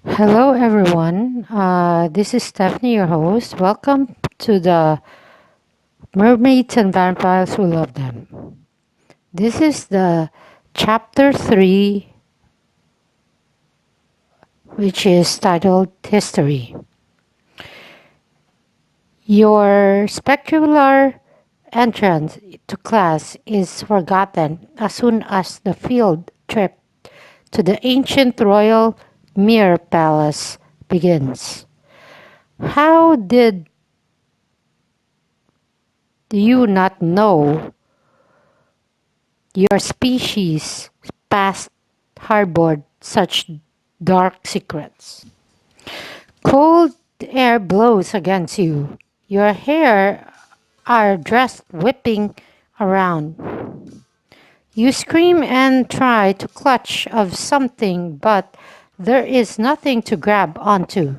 Hello, everyone. This is Stephanie, your host. Welcome to the Mermaids and Vampires Who Love Them. This is the chapter 3, which is titled History. Your spectacular entrance to class is forgotten as soon as the field trip to the ancient royal Mirror Palace begins. How did you not know your species past harbored such dark secrets? Cold air blows against you. Your hair are just whipping around. You scream and try to clutch of something, but there is nothing to grab onto.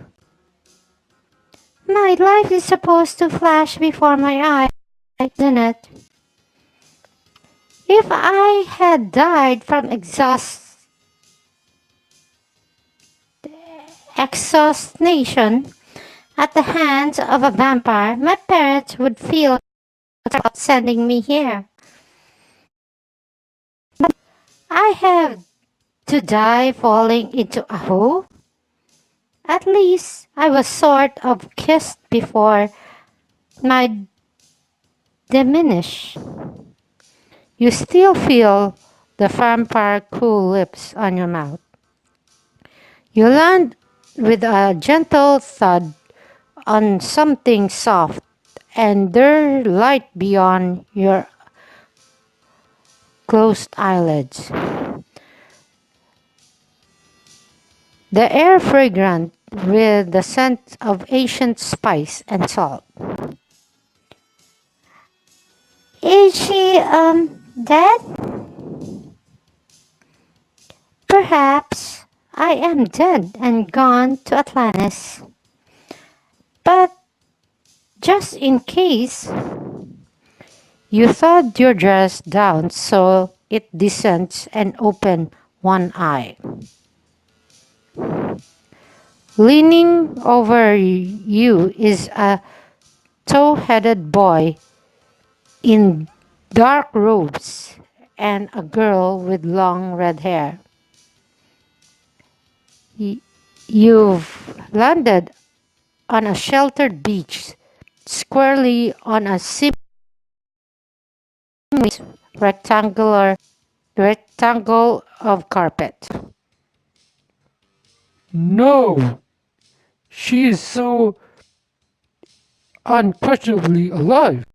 My life is supposed to flash before my eyes, isn't it? If I had died from exhaustion at the hands of a vampire, my parents would feel about sending me here. I have to die falling into a hole? At least I was sort of kissed before my diminish. You still feel the vampire cool lips on your mouth. You land with a gentle thud on something soft and there light beyond your closed eyelids. The air fragrant with the scent of ancient spice and salt. Is she, dead? Perhaps I am dead and gone to Atlantis. But just in case, you thud your dress down so it descends and open one eye. Leaning over you is a tow-headed boy in dark robes and a girl with long red hair. You've landed on a sheltered beach, squarely on a seemingly rectangular rectangle of carpet. No, she is so unquestionably alive.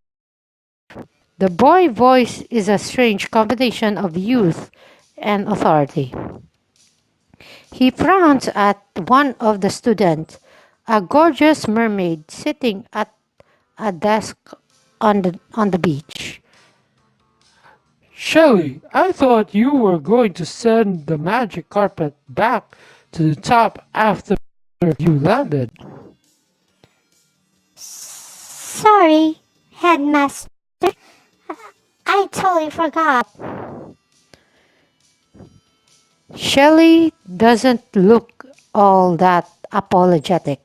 The boy voice is a strange combination of youth and authority. He frowns at one of the students, a gorgeous mermaid sitting at a desk on the beach. Shelley, I thought you were going to send the magic carpet back to the top after you landed. Sorry, headmaster. I totally forgot. Shelley doesn't look all that apologetic.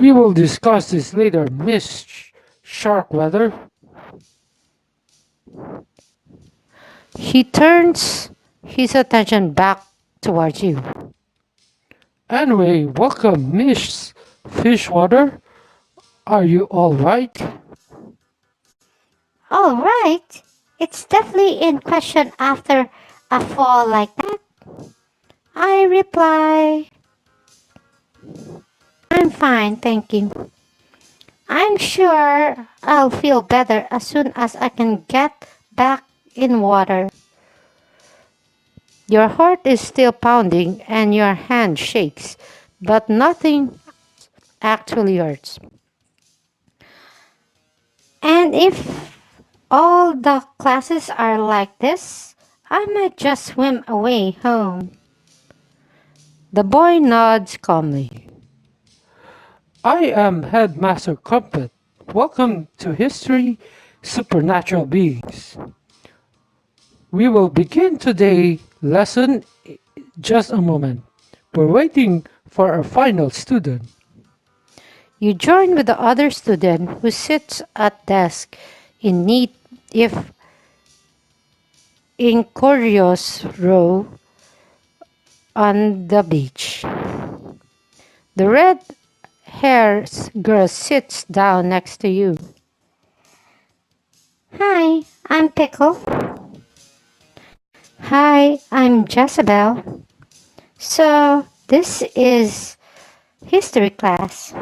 We will discuss this later, Miss Sharkweather. He turns his attention back towards you. Anyway, welcome, Miss Fishwater. Are you alright? All right. It's definitely in question after a fall like that. I reply, I'm fine, thank you. I'm sure I'll feel better as soon as I can get back in water. Your heart is still pounding and your hand shakes, but nothing actually hurts. And if all the classes are like this, I might just swim away home. The boy nods calmly. I am Headmaster Crumpet. Welcome to History Supernatural Beings. We will begin today lesson Just a moment. We're waiting for our final student. You join with the other student who sits at desk in neat, if inglorious row on the beach. The red haired girl sits down next to you. Hi, I'm Pickle. Hi, I'm Jezebel. So, this is history class.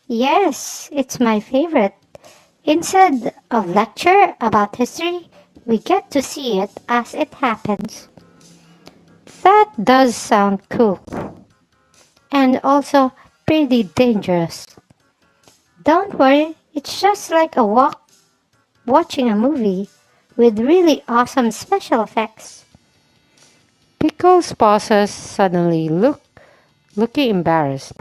Yes, it's my favorite. Instead of lecture about history, we get to see it as it happens. That does sound cool. And also pretty dangerous. Don't worry, it's just like a walk watching a movie with really awesome special effects. Pickles pauses suddenly, looking embarrassed.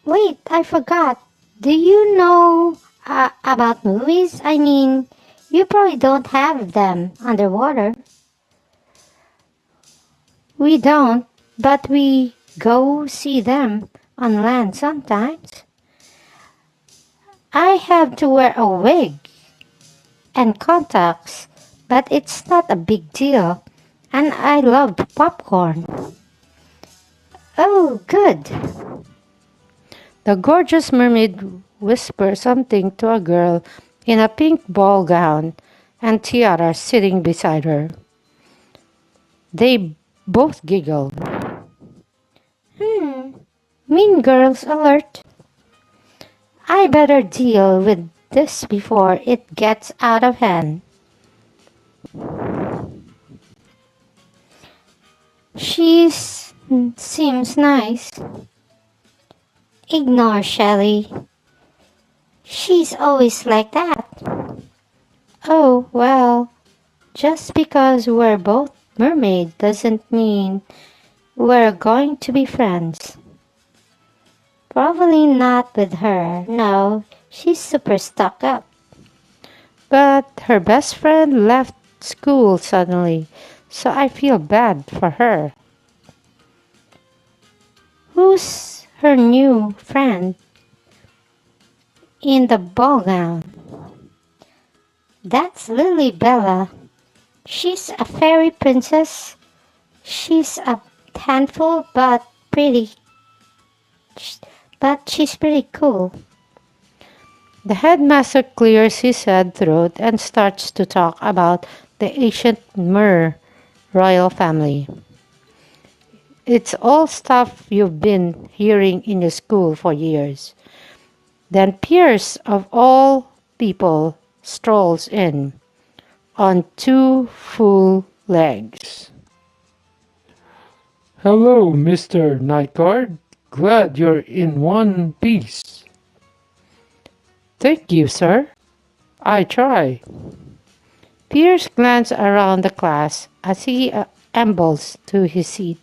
Wait, I forgot. Do you know about movies? I mean, you probably don't have them underwater. We don't, but we go see them on land sometimes. I have to wear a wig and contacts, but it's not a big deal. And I love popcorn. Oh, good. The gorgeous mermaid whispers something to a girl in a pink ball gown and tiara sitting beside her. They both giggle. Hmm, mean girls alert. I better deal with this before it gets out of hand. She seems nice. Ignore Shelley. She's always like that. Oh, well, just because we're both mermaid doesn't mean we're going to be friends. Probably not with her. No, she's super stuck up. But her best friend left school suddenly, so I feel bad for her. Who's her new friend in the ball gown? That's Lily Bella. She's a fairy princess. She's a handful, but she's pretty cool. The headmaster clears his sad throat and starts to talk about the ancient royal family. It's all stuff you've been hearing in your school for years. Then Pierce, of all people, strolls in on two full legs. Hello, Mr. Nightguard. Glad you're in one piece. Thank you, sir. I try. Pierce glances around the class as he ambles to his seat.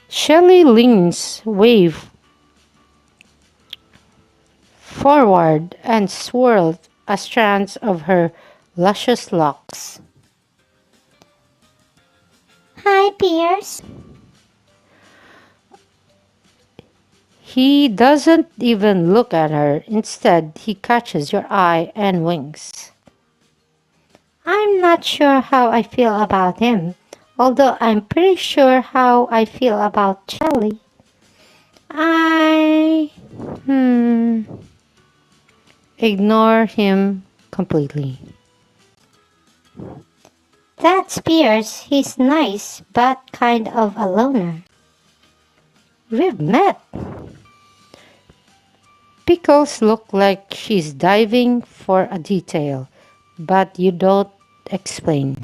Shelley leans, wave forward, and swirls a strand of her luscious locks. Hi, Pierce. He doesn't even look at her. Instead, he catches your eye and winks. I'm not sure how I feel about him, although I'm pretty sure how I feel about Shelley. I. Hmm. Ignore him completely. That's Pierce. He's nice, but kind of a loner. We've met. Pickles look like she's diving for a detail, but you don't explain.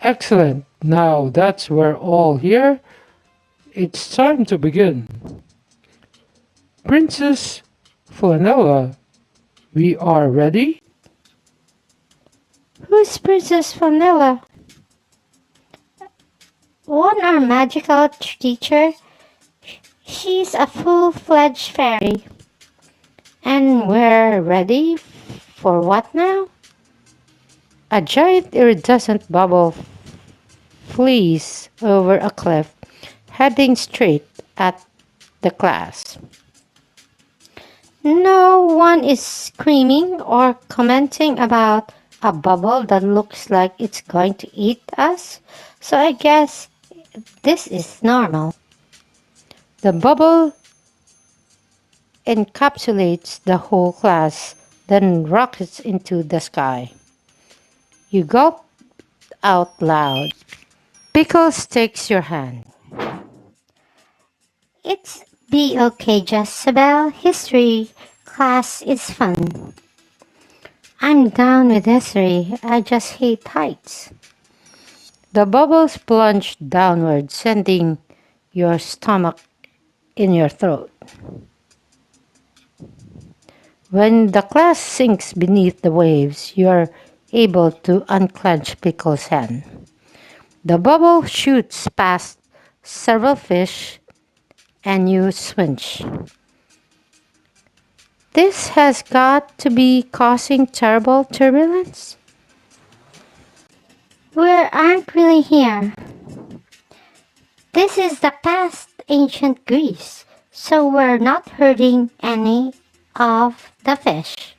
Excellent. Now that's we're all here. It's time to begin. Princess Flanella, we are ready? Who's Princess Vanilla? One our magical teacher. She's a full-fledged fairy. And we're ready for what now? A giant iridescent bubble flees over a cliff, heading straight at the class. No one is screaming or commenting about a bubble that looks like it's going to eat us, so I guess this is normal. The bubble encapsulates the whole class, then rockets into the sky. You gulp out loud. Pickles takes your hand. It's be okay, Jezebel. History class is fun. I'm down with history. I just hate heights. The bubbles plunge downward, sending your stomach in your throat. When the class sinks beneath the waves, you are able to unclench Pickle's hand. The bubble shoots past several fish and you swinge. This has got to be causing terrible turbulence. We aren't really here. This is the past ancient Greece, so we're not hurting any of the fish.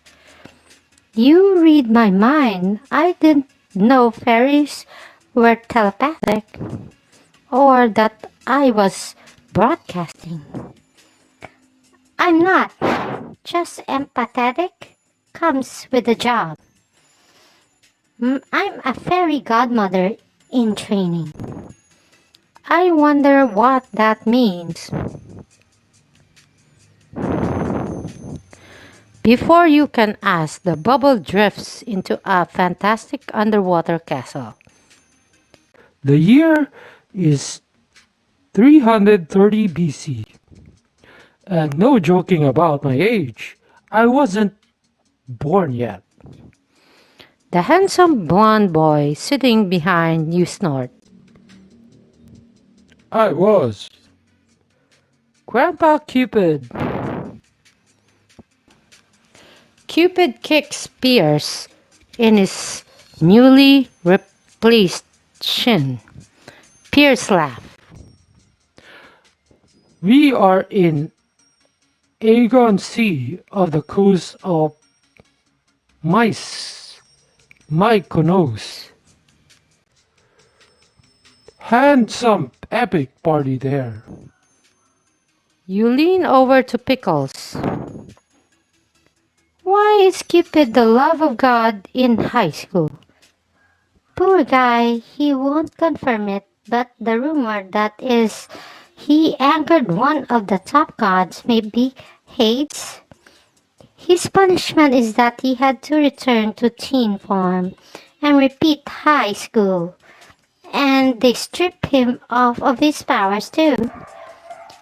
You read my mind. I didn't know fairies were telepathic or that I was broadcasting. I'm not. Just empathetic comes with the job. I'm a fairy godmother in training. I wonder what that means. Before you can ask, the bubble drifts into a fantastic underwater castle. The year is 330 BC. And no joking about my age. I wasn't born yet. The handsome blond boy sitting behind you snort. I was. Grandpa Cupid. Cupid kicks Pierce in his newly replaced shin. Pierce laughs. We are in Aegon Sea of the coast of Mykonos. Handsome epic party there. You lean over to Pickles. Why is Cupid the love of God in high school? Poor guy, he won't confirm it, but the rumor that is he angered one of the top gods, maybe Hades. His punishment is that he had to return to teen form and repeat high school. And they strip him of his powers too.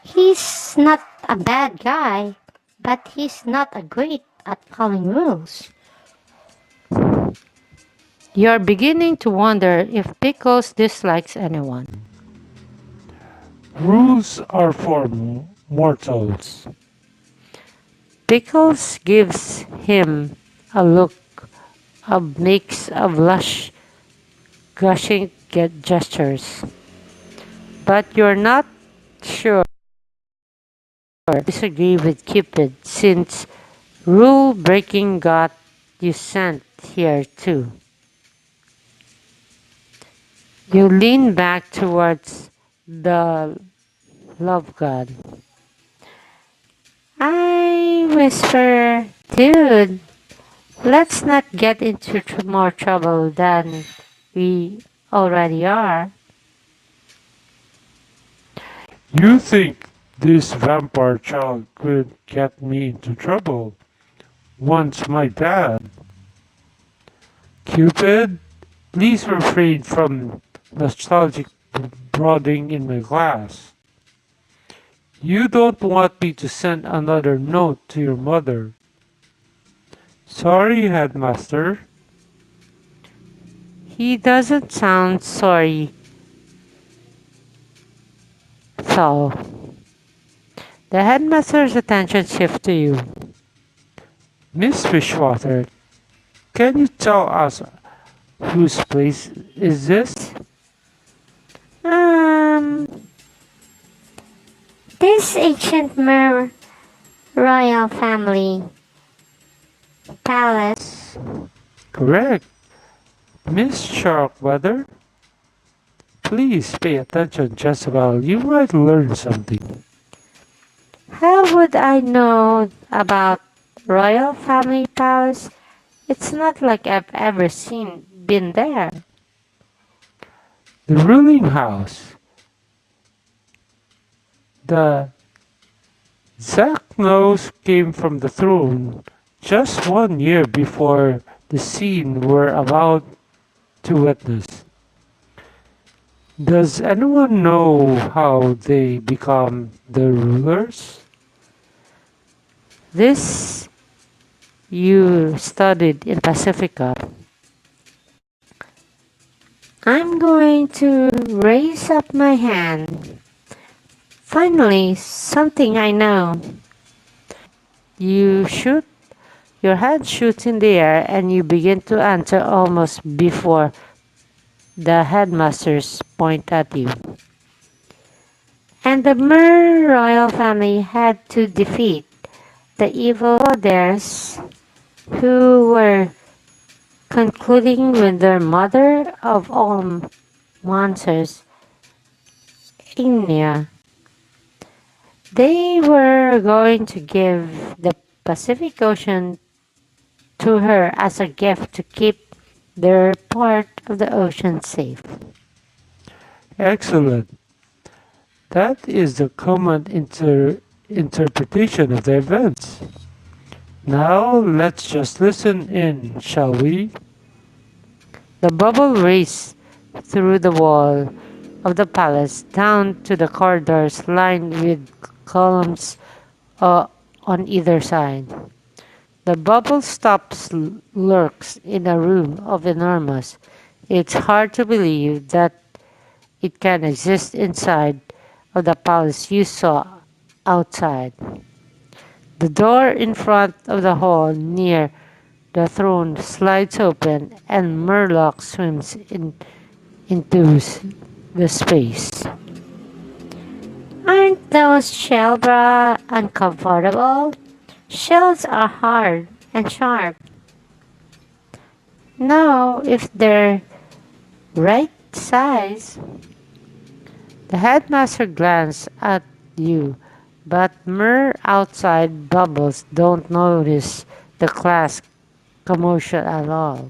He's not a bad guy, but he's not a great at following rules. You're beginning to wonder if Pickles dislikes anyone. Rules are for mortals. Pickles gives him a look, a mix of lush, gushing gestures. But you're not sure you disagree with Cupid since rule breaking got you sent here too. You lean back towards the love god. I whisper, dude, let's not get into more trouble than we already are. You think this vampire child could get me into trouble? Once my dad. Cupid, please refrain from nostalgic brooding in my class. You don't want me to send another note to your mother. Sorry, headmaster. He doesn't sound sorry, so the headmaster's attention shifts to you. Miss Fishwater, can you tell us whose place is this? This ancient royal family palace. Correct. Miss Sharkweather, please pay attention, Jezebel. You might learn something. How would I know about royal family palace? It's not like I've ever been there. The ruling house, the Zaknos came from the throne just 1 year before the scene we're about to witness. Does anyone know how they become the rulers? This you studied in Pacifica. I'm going to raise up my hand. Finally, something I know. You shoot, your hand shoots in the air, and you begin to answer almost before the headmasters point at you. And the Mer royal family had to defeat the evil Others who were concluding with their mother of all monsters, Ignia. They were going to give the Pacific Ocean to her as a gift to keep their part of the ocean safe. Excellent. That is the common interpretation of the events. Now let's just listen in, shall we? The bubble raced through the wall of the palace down to the corridors lined with columns uh, on either side. The bubble stops lurks in a room of enormous. It's hard to believe that it can exist inside of the palace you saw outside. The door in front of the hall near the throne slides open and Murloc swims into the space. Aren't those shell bra uncomfortable? Shells are hard and sharp. Now, if they're right size, the headmaster glanced at you, but Mer outside bubbles don't notice the class commotion at all.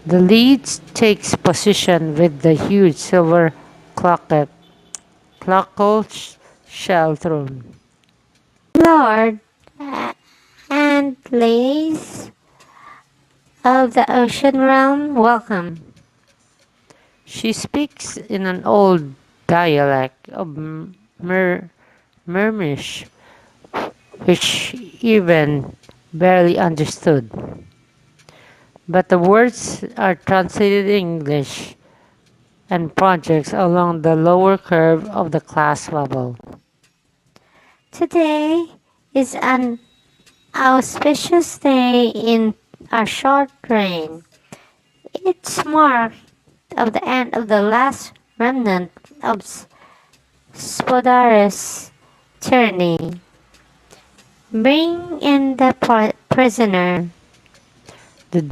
The lead takes position with the huge silver clocket, clockle shell throne. Lord and ladies of the ocean realm, welcome. She speaks in an old dialect of Mermish, which even barely understood. But the words are translated in English and projects along the lower curve of the class bubble. Today is an auspicious day in our short reign. It's marked of the end of the last remnant of Spodara's tyranny. Bring in the prisoner. The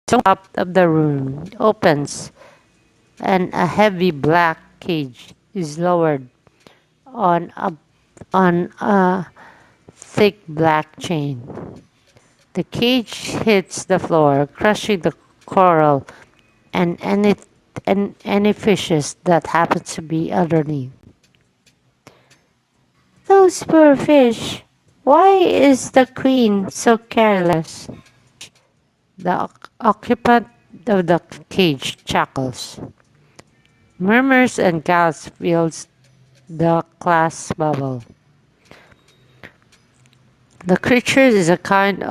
top of the room opens and a heavy black cage is lowered on a thick black chain. The cage hits the floor, crushing the coral and any fishes that happens to be underneath. Those poor fish. Why is the queen so careless? The occupant of the cage chuckles, murmurs and gasps fills the glass bubble. The creature is a kind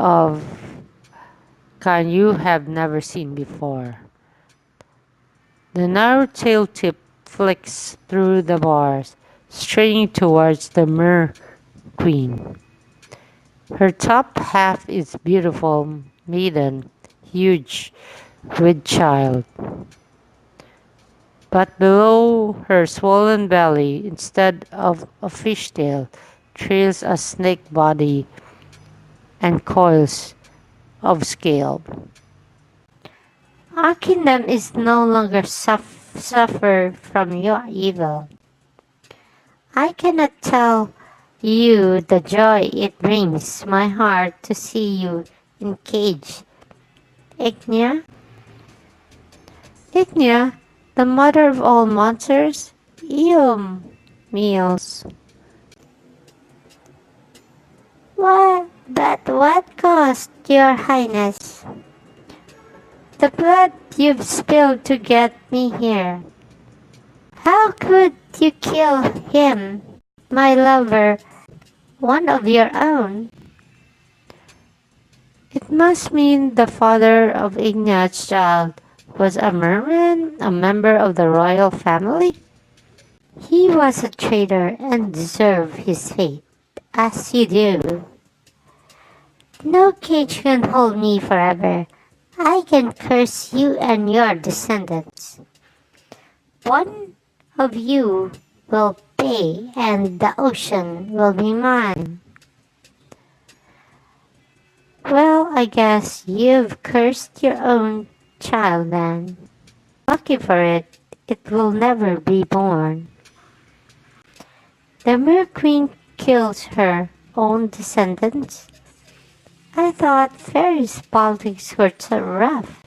you have never seen before. The narrow tail tip flicks through the bars, straining towards the mer queen. Her top half is beautiful maiden, huge with child, But below her swollen belly, instead of a fishtail, trails a snake body and coils of scale. Our kingdom is no longer suffer from your evil. I cannot tell you the joy it brings my heart to see you in cage. Ignia, Ignia, the mother of all monsters, Eom meals. what caused your highness? The blood you've spilled to get me here. How could you kill him, my lover, one of your own? It must mean the father of Ignia's child was a merman, a member of the royal family. He was a traitor and deserved his fate, as you do. No cage can hold me forever. I can curse you and your descendants. One of you will pay, and the ocean will be mine. Well, I guess you've cursed your own child then. Lucky for it, it will never be born. The Mer Queen kills her own descendants. I thought fairies' politics were so rough.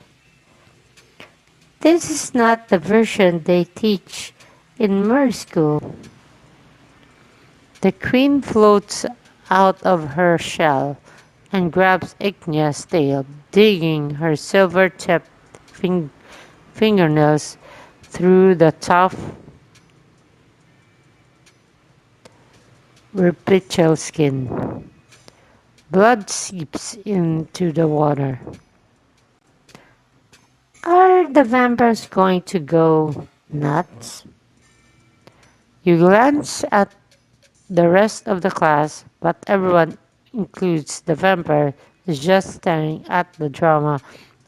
This is not the version they teach in Mer School. The queen floats out of her shell and grabs Ignia's tail, digging her silver-tipped fingernails through the tough verpichal skin. Blood seeps into the water. Are the vampires going to go nuts? You glance at the rest of the class, but everyone, includes the vampire, is just staring at the drama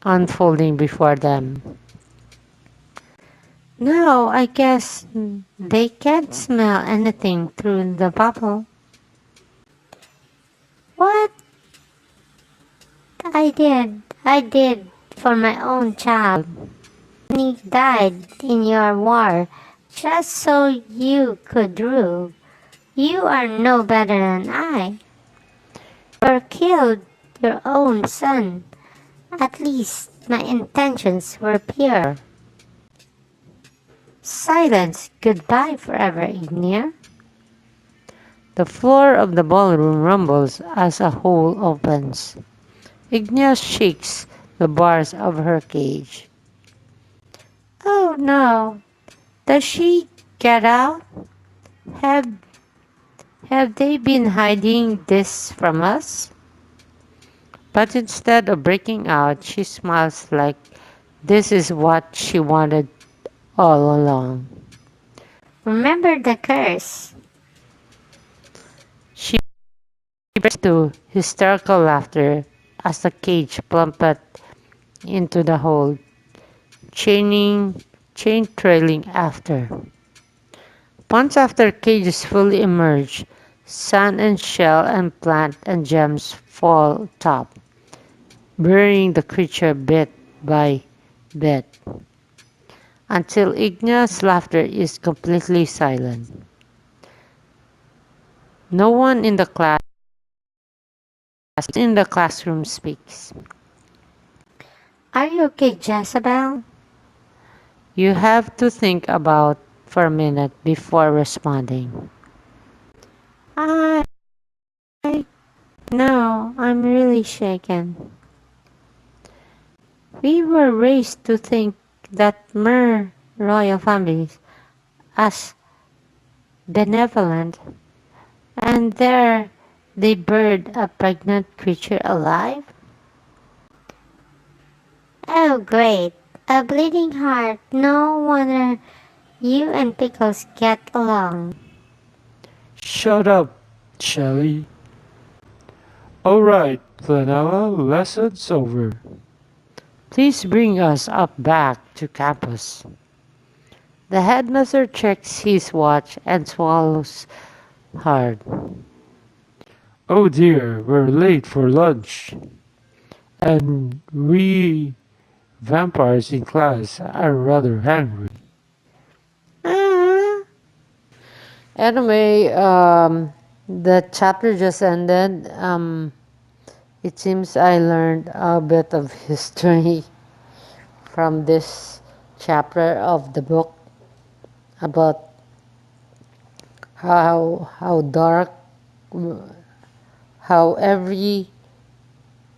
unfolding before them. No, I guess they can't smell anything through the bubble. What I did for my own child. He died in your war just so you could rule. You are no better than I. You killed your own son. At least my intentions were pure. Silence, goodbye forever, Ignia. The floor of the ballroom rumbles as a hole opens. Ignia shakes the bars of her cage. Oh no, does she get out? Have have they been hiding this from us? But instead of breaking out, she smiles like this is what she wanted all along. Remember the curse. She breaks into hysterical laughter as the cage plumped into the hole, chain trailing after. Once after cages fully emerge, sand and shell and plant and gems fall top, burying the creature bit by bit, until Igna's laughter is completely silent. No one in the classroom speaks. Are you okay, Jezebel? You have to think about for a minute before responding. I no, I'm really shaken. We were raised to think that mer royal families as benevolent, and there they buried a pregnant creature alive. Oh great, a bleeding heart. No wonder you and Pickles get along. Shut up, Shelly. Alright, Flanella, lesson's over. Please bring us up back to campus. The headmaster checks his watch and swallows hard. Oh dear, we're late for lunch. And we vampires in class are rather hungry. Ah. Anyway, the chapter just ended. It seems I learned a bit of history from this chapter of the book about how dark, how every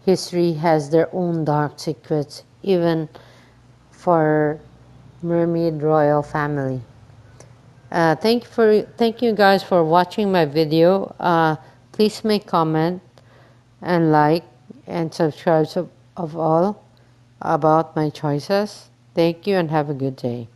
history has their own dark secrets, even for mermaid royal family. Thank you guys for watching my video. Please make comment and like and subscribe of all about my choices. Thank you and have a good day.